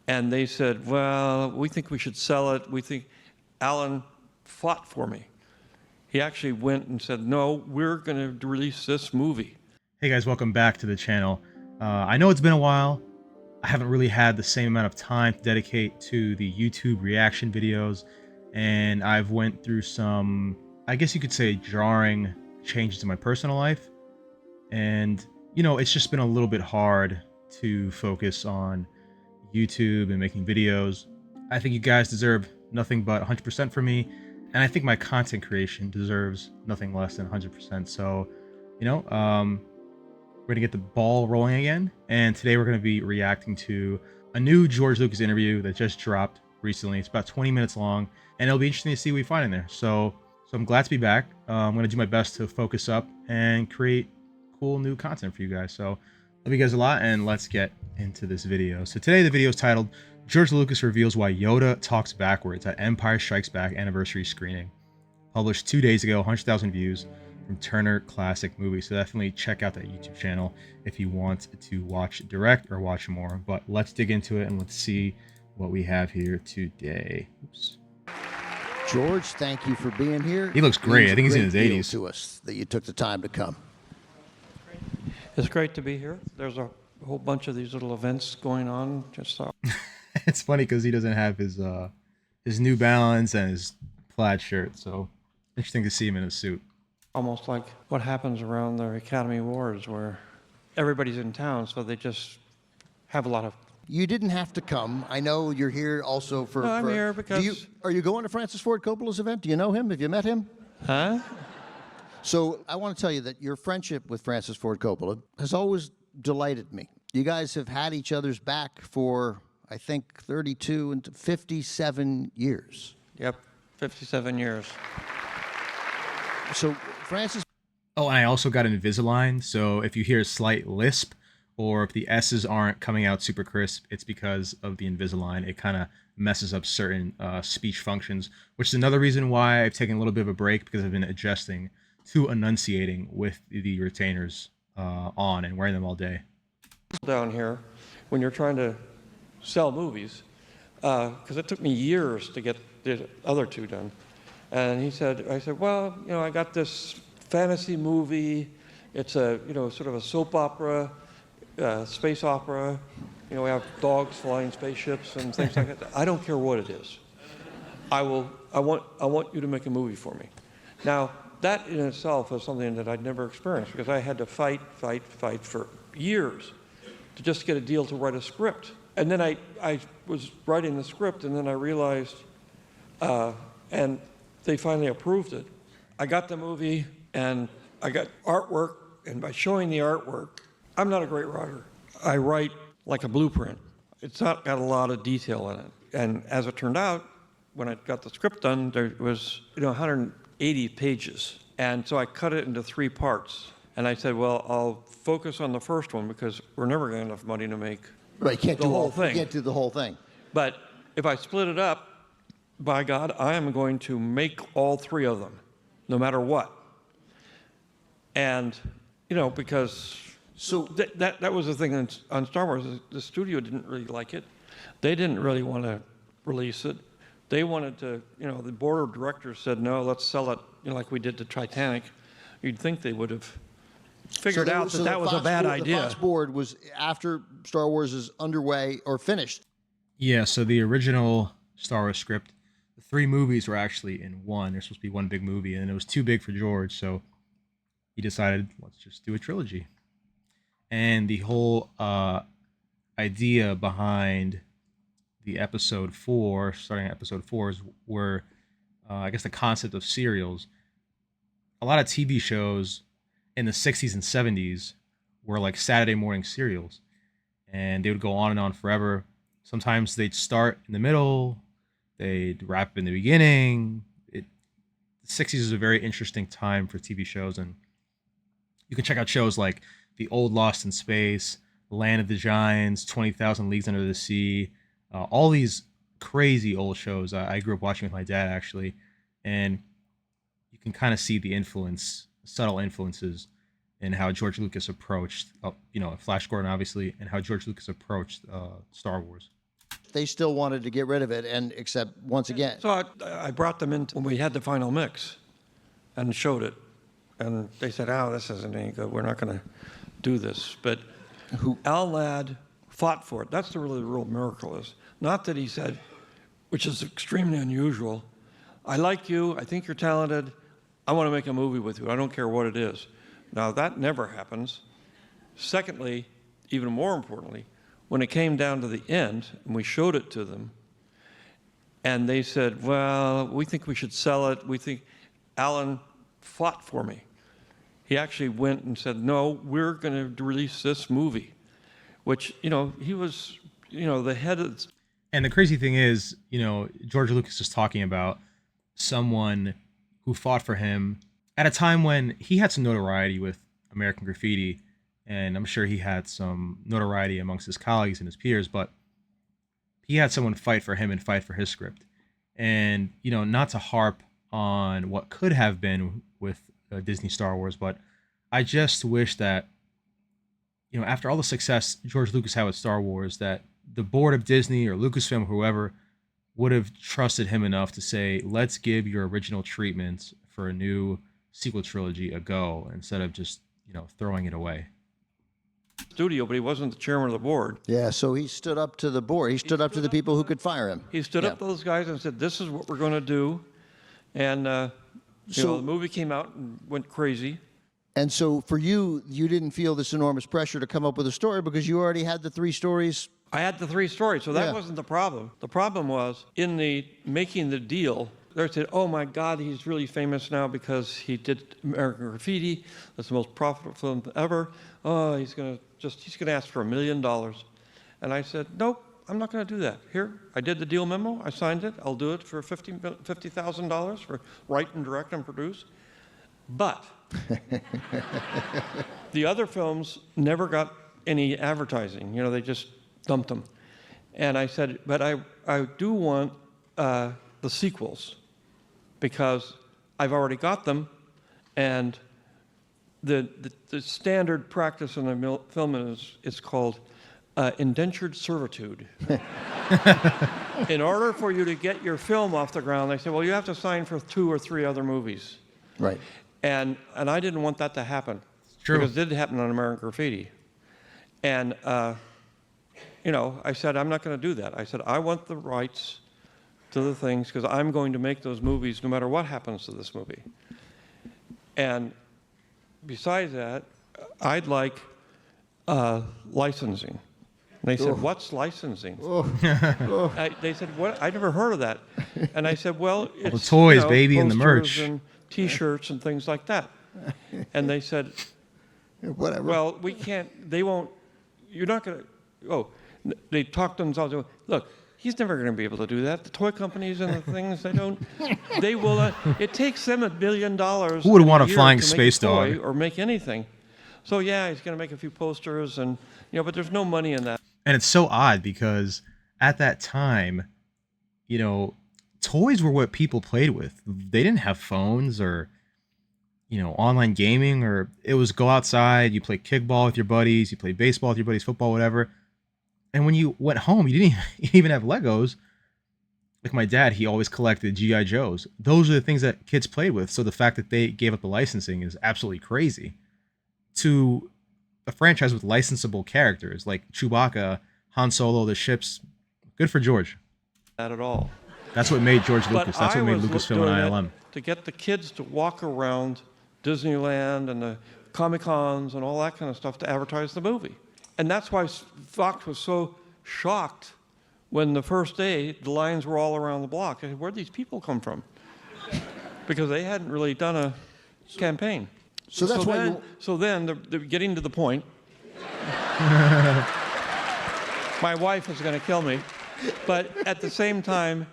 And they said, well, we think we should sell it. We think Alan fought for me. He actually went and said, no, we're going to release this movie. Hey guys, welcome back to the channel. I know it's been a while. I haven't really had the same amount of time to dedicate to the YouTube reaction videos, and I've went through some, I guess you could say, jarring changes in my personal life. And, you know, it's just been a little bit hard to focus on YouTube and making videos. I think you guys deserve nothing but 100% from me, and I think my content creation deserves nothing less than 100%. So, you know, we're gonna get the ball rolling again, and today we're gonna be reacting to a new George Lucas interview that just dropped recently. It's about 20 minutes long, and it'll be interesting to see what we find in there. So I'm glad to be back. I'm gonna do my best to focus up and create cool new content for you guys. So love you guys a lot, and let's get into this video. So today the video is titled George Lucas reveals why Yoda talks backwards at Empire Strikes Back anniversary screening. Published 2 days ago, 100,000 views from Turner Classic Movies. So definitely check out that YouTube channel if you want to watch direct or watch more. But let's dig into it and let's see what we have here today. Oops. George, thank you for being here. He looks great. I think he's in his 80s. To us that you took the time to come. It's great to be here. There's a whole bunch of these little events going on. Just It's funny because he doesn't have his New Balance and his plaid shirt. So interesting to see him in a suit. almost like what happens around the Academy Awards, where everybody's in town, so they just have a lot of... You didn't have to come. I know you're here also for... No, I'm here because... Are you going to Francis Ford Coppola's event? Do you know him? Have you met him? Huh? So I want to tell you that your friendship with Francis Ford Coppola has always delighted me. You guys have had each other's back for, I think, 32 and 57 years. Yep, 57 years. So Francis... Oh, and I also got an Invisalign, so if you hear a slight lisp, or if the S's aren't coming out super crisp, it's because of the Invisalign. It kind of messes up certain speech functions, which is another reason why I've taken a little bit of a break, because I've been adjusting to enunciating with the retainers on and wearing them all day. Down here, when you're trying to sell movies, because it took me years to get the other two done. And I said, well, you know, I got this fantasy movie. It's a, you know, sort of a soap opera, space opera. You know, we have dogs flying spaceships and things like that. I don't care what it is. I want you to make a movie for me. Now, that in itself is something that I'd never experienced, because I had to fight for years to just get a deal to write a script. And then I was writing the script, and then I realized, and they finally approved it. I got the movie, and I got artwork, and by showing the artwork, I'm not a great writer. I write like a blueprint. It's not got a lot of detail in it. And as it turned out, when I got the script done, there was, you know, 180 pages. And so I cut it into 3 parts. And I said, well, I'll focus on the first one, because we're never going to have enough money to make Right, the whole thing. You can't do the whole thing. But if I split it up, by God, I am going to make all 3 of them, no matter what. And, you know, because So that was the thing on Star Wars. The studio didn't really like it. They didn't really want to release it. They wanted to, you know, the board of directors said, no, let's sell it, you know, like we did to Titanic. You'd think they would have figured out that that was a bad idea. The Fox board was after Star Wars is underway or finished. Yeah, so the original Star Wars script, the 3 movies were actually in one. There's supposed to be one big movie, and it was too big for George, so he decided, let's just do a trilogy. And the whole idea behind the episode 4, starting at episode 4, were, I guess, the concept of serials. A lot of TV shows in the 60s and 70s were like Saturday morning serials, and they would go on and on forever. Sometimes they'd start in the middle, they'd wrap in the beginning. The 60s is a very interesting time for TV shows, and you can check out shows like The Old Lost in Space, Land of the Giants, 20,000 Leagues Under the Sea, all these crazy old shows I grew up watching with my dad, actually, and you can kind of see the influence, subtle influences, in how George Lucas approached, you know, Flash Gordon, obviously, and how George Lucas approached Star Wars. they still wanted to get rid of it, and except once again. So I brought them in when we had the final mix and showed it. And they said, oh, this isn't any good. We're not going to do this. But Al Ladd fought for it. That's the really real miracle is. Not that he said, which is extremely unusual, I like you, I think you're talented, I want to make a movie with you. I don't care what it is. Now, that never happens. Secondly, even more importantly, when it came down to the end, and we showed it to them, and they said, well, we think we should sell it. We think Alan fought for me. He actually went and said, no, we're going to release this movie, which, he was, the head of... And the crazy thing is, George Lucas is talking about someone who fought for him at a time when he had some notoriety with American Graffiti, and I'm sure he had some notoriety amongst his colleagues and his peers, but he had someone fight for him and fight for his script. And, not to harp on what could have been with Disney Star Wars, but I just wish that, after all the success George Lucas had with Star Wars, that the board of Disney or Lucasfilm or whoever would have trusted him enough to say, let's give your original treatment for a new sequel trilogy a go, instead of just, throwing it away. Studio, but he wasn't the chairman of the board. Yeah, so he stood up to the board. He stood up to the people who could fire him. He stood up to those guys and said, this is what we're going to do. And, the movie came out and went crazy. And so for you, you didn't feel this enormous pressure to come up with a story because you already had the 3 stories. I had the 3 stories, so that wasn't the problem. The problem was, in the making the deal, they said, oh my God, he's really famous now because he did American Graffiti. That's the most profitable film ever. Oh, he's gonna ask for $1 million. And I said, nope, I'm not gonna do that. Here, I did the deal memo, I signed it, I'll do it for $50,000 for write and direct and produce. But the other films never got any advertising. They just dumped them. And I said, but I do want the sequels because I've already got them, and the standard practice in the film is it's called indentured servitude. In order for you to get your film off the ground, they say, well, you have to sign for 2 or 3 other movies. Right. And I didn't want that to happen. True. Because it did happen on American Graffiti. And, I said, I'm not going to do that. I said, I want the rights to the things because I'm going to make those movies no matter what happens to this movie. And besides that, I'd like licensing. And they said, what's licensing? They said, what? I never heard of that. And I said, well, it's the toys, baby, and the merch. And T-shirts and things like that. And they said, Whatever. well, we can't, they won't, you're not going to, they talked to themselves, look, he's never going to be able to do that. The toy companies and the things, they will, it takes them $1 billion. Who would want a flying space dog? Or make anything. So yeah, he's going to make a few posters and, but there's no money in that. And it's so odd because at that time, toys were what people played with. They didn't have phones or, online gaming, or it was go outside, you play kickball with your buddies, you play baseball with your buddies, football, whatever. And when you went home, you didn't even have Legos. Like my dad, he always collected G.I. Joes. Those are the things that kids played with. So the fact that they gave up the licensing is absolutely crazy. To a franchise with licensable characters like Chewbacca, Han Solo, the ships, good for George. Not at all. That's what made George Lucas. But That's what made was Lucasfilm and doing ILM. it to get the kids to walk around Disneyland and the Comic-Cons and all that kind of stuff to advertise the movie. And that's why Fox was so shocked when the first day the lines were all around the block. I said, where'd these people come from? Because they hadn't really done a campaign. So that's why then, so then they're getting to the point. My wife is going to kill me. But at the same time,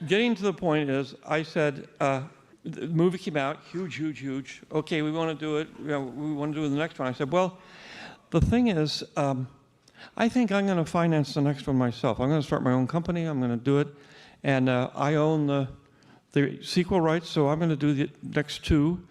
getting to the point is, I said, the movie came out, huge. Okay, we want to do it. We want to do the next one. I said, well, the thing is, I think I'm going to finance the next one myself. I'm going to start my own company. I'm going to do it. And I own the sequel rights, so I'm going to do the next 2.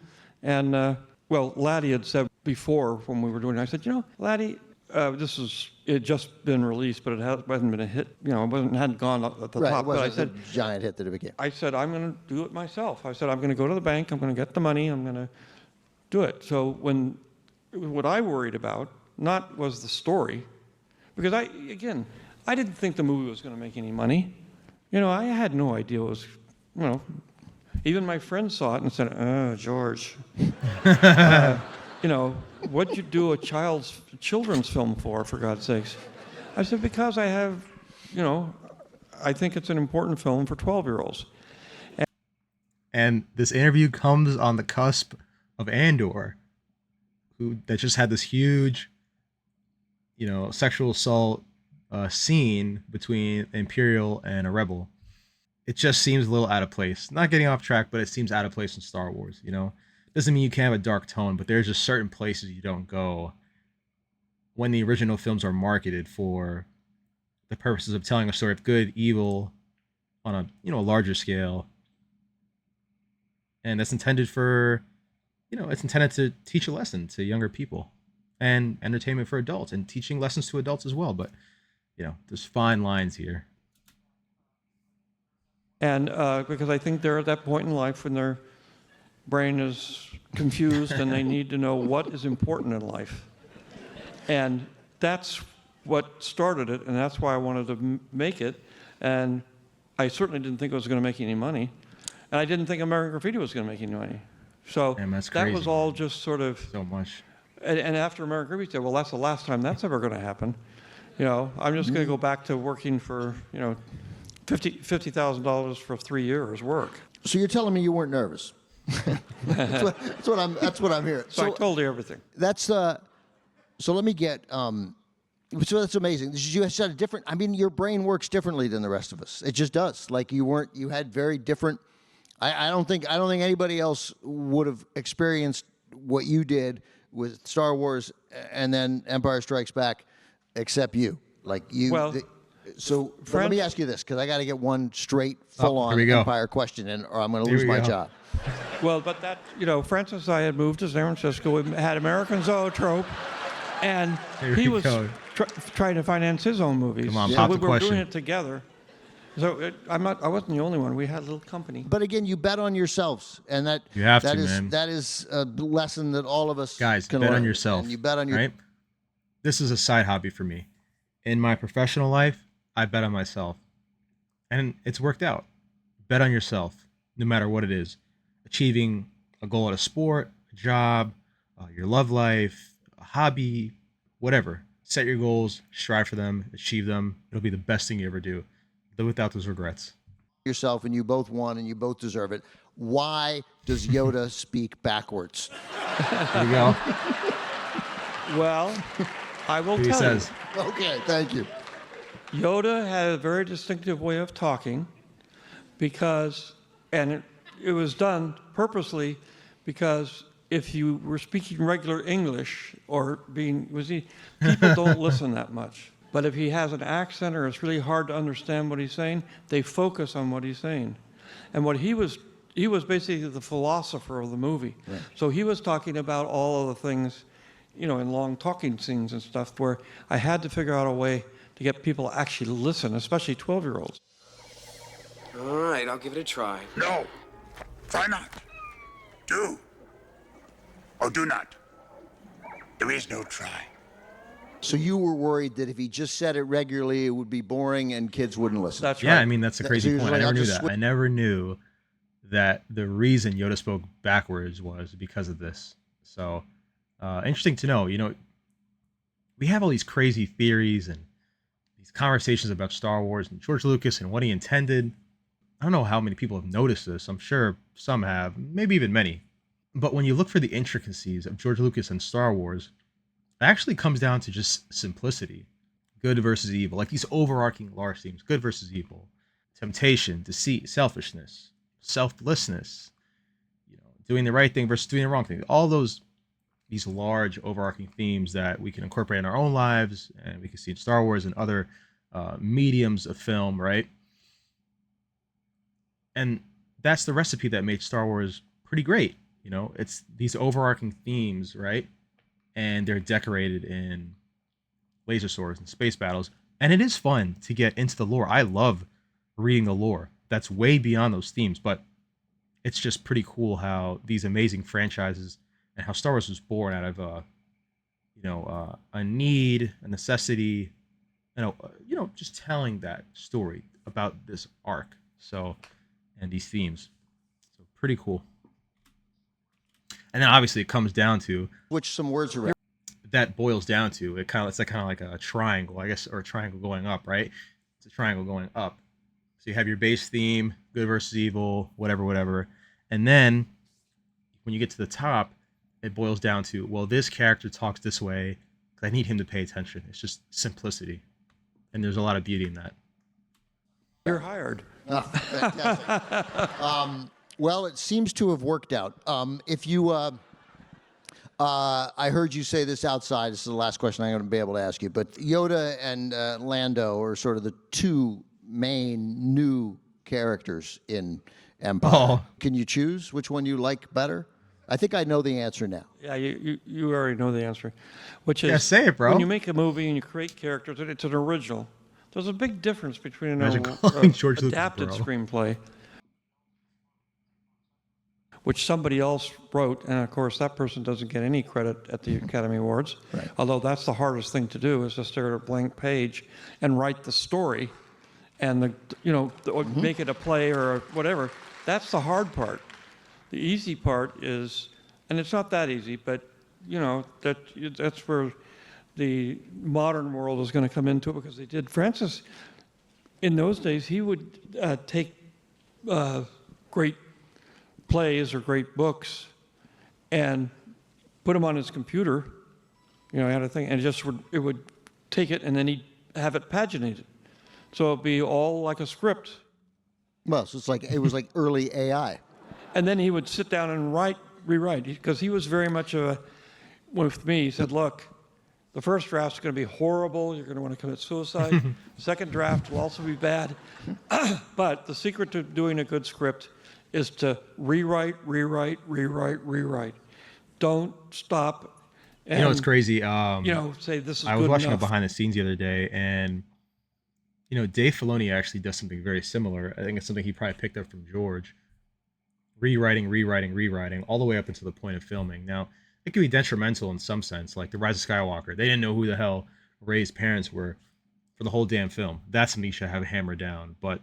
And, well, Laddie had said before when we were doing it, I said, Laddie, it had just been released, but it hasn't been a hit. You know, hadn't gone up at the Right, top. it But I wasn't said, a giant hit that it became. I said, I'm going to do it myself. I said, I'm going to go to the bank. I'm going to get the money. I'm going to do it. So what I worried about not was the story, because I didn't think the movie was going to make any money. You know, I had no idea it was, you know, even my friends saw it and said, oh, George, you know, what'd you do a children's film for God's sakes? I said, because I have, you know, I think it's an important film for 12-year-olds. And this interview comes on the cusp of Andor, that just had this huge, you know, sexual assault scene between Imperial and a rebel. It just seems a little out of place. Not getting off track, but it seems out of place in Star Wars, you know? Doesn't mean you can't have a dark tone, but there's just certain places you don't go when the original films are marketed for the purposes of telling a story of good, evil, on a, you know, a larger scale. And that's intended for, you know, it's intended to teach a lesson to younger people and entertainment for adults and teaching lessons to adults as well. But, you know, there's fine lines here. And because I think they're at that point in life when their brain is confused and they need to know what is important in life. And that's what started it, and that's why I wanted to make it. And I certainly didn't think it was going to make any money. And I didn't think American Graffiti was going to make any money. So that was all just sort of... So much. And after American Graffiti said, well, that's the last time that's ever going to happen. You know, I'm just going to go back to working for, you know, $50,000 for 3 years work. So you're telling me you weren't nervous? that's what I'm hearing. So I told you everything. That's so let me get so that's amazing. You said a different. I mean, your brain works differently than the rest of us. It just does. Like you had very different. I don't think anybody else would have experienced what you did with Star Wars and then Empire Strikes Back, except you. Like you. Well, but let me ask you this, because I got to get one straight, full-on Empire question, or I'm going to lose my job. Well, but that, you know, Francis and I had moved to San Francisco. We had American Zoetrope, and he was trying to finance his own movies. Come on, so pop we the were question. doing it together. So I wasn't the only one. We had a little company. But again, you bet on yourselves, and that you have that to, is man. that is a lesson that all of us guys can bet learn. on yourself. And you bet on your. Right? This is a side hobby for me. In my professional life, I bet on myself, and it's worked out. Bet on yourself, no matter what it is. Achieving a goal at a sport, a job, your love life, a hobby, whatever. Set your goals, strive for them, achieve them. It'll be the best thing you ever do. Do without those regrets. Yourself, and you both won, and you both deserve it. Why does Yoda speak backwards? There you go. Well, I will He tell says. you. Okay, thank you. Yoda had a very distinctive way of talking because, and it was done purposely because if you were speaking regular English or people don't listen that much. But if he has an accent or it's really hard to understand what he's saying, they focus on what he's saying. And what he was basically the philosopher of the movie. Right. So he was talking about all of the things, you know, in long talking scenes and stuff where I had to figure out a way to get people to actually listen, especially 12-year-olds. All right, I'll give it a try. No. Try not. Do. Or do not. There is no try. So you were worried that if he just said it regularly, it would be boring and kids wouldn't listen. That's right. Yeah, I mean, that's a crazy So point. I like, never I'll knew just that. I never knew that the reason Yoda spoke backwards was because of this. So, interesting to know. You know, we have all these crazy theories and these conversations about Star Wars and George Lucas and what he intended. I don't know how many people have noticed this. I'm sure some have, maybe even many. But when you look for the intricacies of George Lucas and Star Wars, it actually comes down to just simplicity. Good versus evil. Like these overarching large themes. Good versus evil. Temptation, deceit, selfishness, selflessness. You know, doing the right thing versus doing the wrong thing. All these large overarching themes that we can incorporate in our own lives, and we can see in Star Wars and other mediums of film, right? And that's the recipe that made Star Wars pretty great. You know, it's these overarching themes, right? And they're decorated in laser swords and space battles. And it is fun to get into the lore. I love reading the lore. That's way beyond those themes, but it's just pretty cool how these amazing franchises and how Star Wars was born out of a need, a necessity, just telling that story about this arc. So, and these themes. So pretty cool. And then obviously it comes down to Which some words around. that boils down to it's like kind of like a triangle, I guess, or a triangle going up, right? It's a triangle going up. So you have your base theme, good versus evil, whatever, and then when you get to the top, it boils down to, well, this character talks this way because I need him to pay attention. It's just simplicity, and there's a lot of beauty in that. You're hired. Oh, fantastic. Well, it seems to have worked out. If you, I heard you say this outside. This is the last question I'm going to be able to ask you. But Yoda and Lando are sort of the two main new characters in Empire. Oh. Can you choose which one you like better? I think I know the answer now. Yeah, you already know the answer, which is Yeah, say it, bro. when you make a movie and you create characters, it's an original. There's a big difference between an Imagine calling George Lucas, adapted bro. screenplay, which somebody else wrote, and of course that person doesn't get any credit at the Academy Awards. Right. Although that's the hardest thing to do, is to stare at a blank page and write the story, and make it a play or whatever. That's the hard part. The easy part is, and it's not that easy, but that's where the modern world is going to come into it, because they did. Francis, in those days, he would take great plays or great books and put them on his computer. He had a thing, and it would take it, and then he'd have it paginated. So it'd be all like a script. Well, so it was like early AI. And then he would sit down and rewrite, because he was very much with me, he said, look, the first draft's going to be horrible. You're going to want to commit suicide. The second draft will also be bad. But the secret to doing a good script is to rewrite. Don't stop. And, It's crazy. Say this is good I was watching enough. a behind the scenes the other day, and Dave Filoni actually does something very similar. I think it's something he probably picked up from George. Rewriting, all the way up until the point of filming. Now, it could be detrimental in some sense, like The Rise of Skywalker. They didn't know who the hell Rey's parents were for the whole damn film. That's something you should have hammered down. But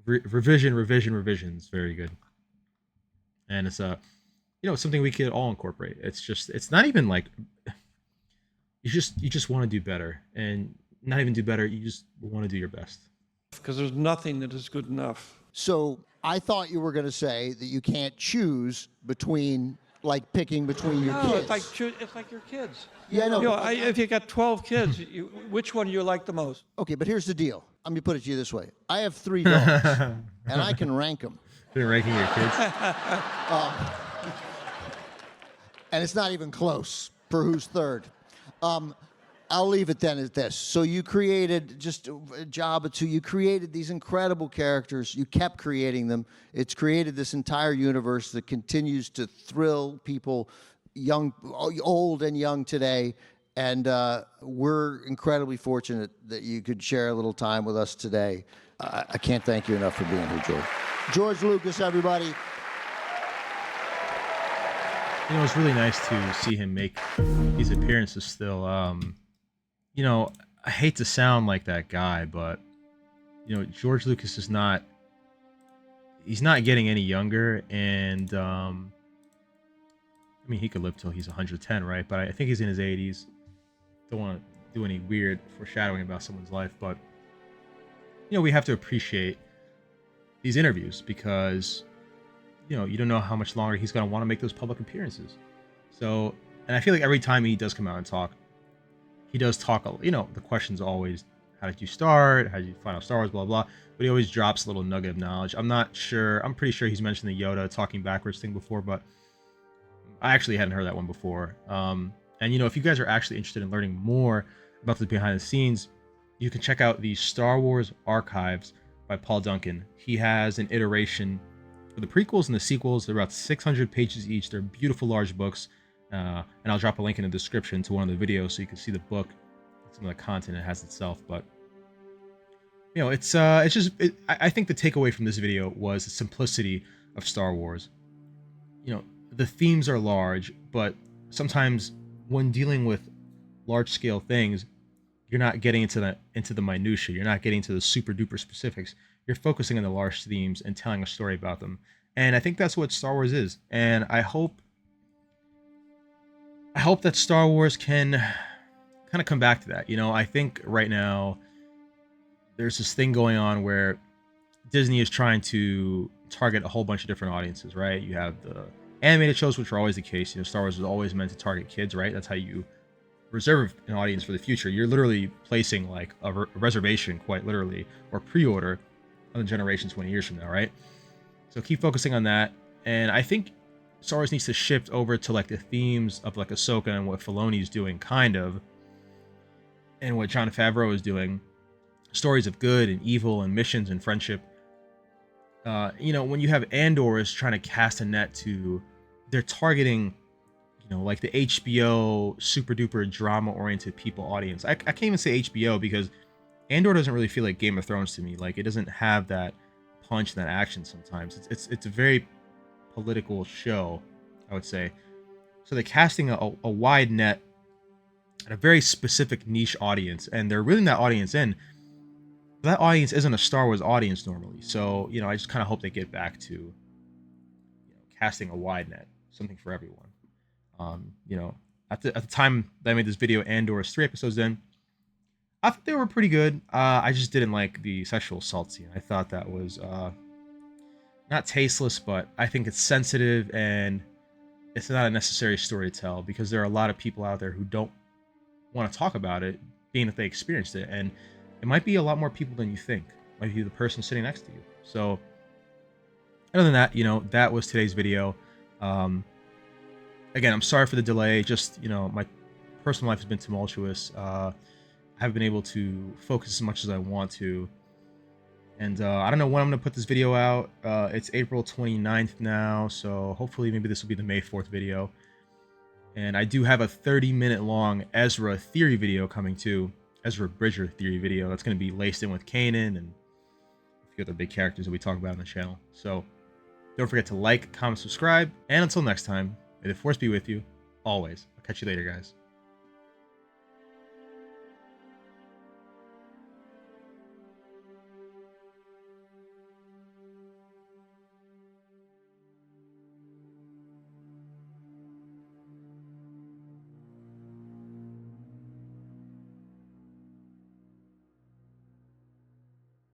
revision is very good. And it's something we could all incorporate. It's not even like you just want to do better, and not even do better. You just want to do your best. Because there's nothing that is good enough. So I thought you were going to say that you can't choose between, like picking between your No, kids. it's like your kids. Yeah, I know. If you got 12 kids, which one do you like the most? Okay, but here's the deal. Let me put it to you this way. I have 3 dogs, and I can rank them. Been ranking your kids. And it's not even close for who's third. I'll leave it then at this. So you created, just a job or two, you created these incredible characters. You kept creating them. It's created this entire universe that continues to thrill people, young, old and young today. And we're incredibly fortunate that you could share a little time with us today. I can't thank you enough for being here, George. George Lucas, everybody. It's really nice to see him make these appearances still. I hate to sound like that guy, but George Lucas is not. He's not getting any younger, and he could live till he's 110, right? But I think he's in his 80s. Don't want to do any weird foreshadowing about someone's life, but we have to appreciate these interviews, because you don't know how much longer he's going to want to make those public appearances. So, and I feel like every time he does come out and talk, he does talk, the question's always, how did you start? How did you find out Star Wars, blah, blah. But he always drops a little nugget of knowledge. I'm pretty sure he's mentioned the Yoda talking backwards thing before, but I actually hadn't heard that one before. And if you guys are actually interested in learning more about the behind the scenes, you can check out the Star Wars Archives by Paul Duncan. He has an iteration for the prequels and the sequels. They're about 600 pages each. They're beautiful, large books. And I'll drop a link in the description to one of the videos so you can see the book. some of the content it has itself. But you know, it's just I think the takeaway from this video was the simplicity of Star Wars. You know, the themes are large, but sometimes when dealing with large scale things, you're not getting into the minutia. You're not getting to the super duper specifics. You're focusing on the large themes and telling a story about them. And I think that's what Star Wars is. And I hope that Star Wars can kind of come back to that. You know, I think right now there's this thing going on where Disney is trying to target a whole bunch of different audiences, right? You have the animated shows, which are always the case. You know, Star Wars was always meant to target kids, right? That's how you reserve an audience for the future. You're literally placing like a reservation, quite literally, or pre-order on the generation 20 years from now, right? So keep focusing on that. And I think Star Wars needs to shift over to like the themes of like Ahsoka and what Filoni's doing, kind of, and what Jon Favreau is doing. Stories of good and evil and missions and friendship. You know, when you have Andor is trying to cast a net to, they're targeting, you know, like the HBO super duper drama oriented people audience. I can't even say HBO because Andor doesn't really feel like Game of Thrones to me. Like it doesn't have that punch and that action sometimes. It's a very political show, I would say. So they're casting a wide net at a very specific niche audience, and they're reeling that audience in. That audience isn't a Star Wars audience normally. So, you know, I just kind of hope they get back to, you know, casting a wide net, something for everyone. You know, at the time that I made this video, Andor is 3 episodes in. I thought they were pretty good. I just didn't like the sexual assault scene. I thought that was not tasteless, but I think it's sensitive and it's not a necessary story to tell because there are a lot of people out there who don't want to talk about it, being that they experienced it, and it might be a lot more people than you think. It might be the person sitting next to you. So, other than that, you know, that was today's video. Again, I'm sorry for the delay. Just, you know, my personal life has been tumultuous. I haven't been able to focus as much as I want to. And I don't know when I'm going to put this video out. It's April 29th now, so hopefully maybe this will be the May 4th video. And I do have a 30-minute long Ezra theory video coming too. Ezra Bridger theory video. That's going to be laced in with Kanan and a few other big characters that we talk about on the channel. So don't forget to like, comment, subscribe. And until next time, may the Force be with you, always. I'll catch you later, guys.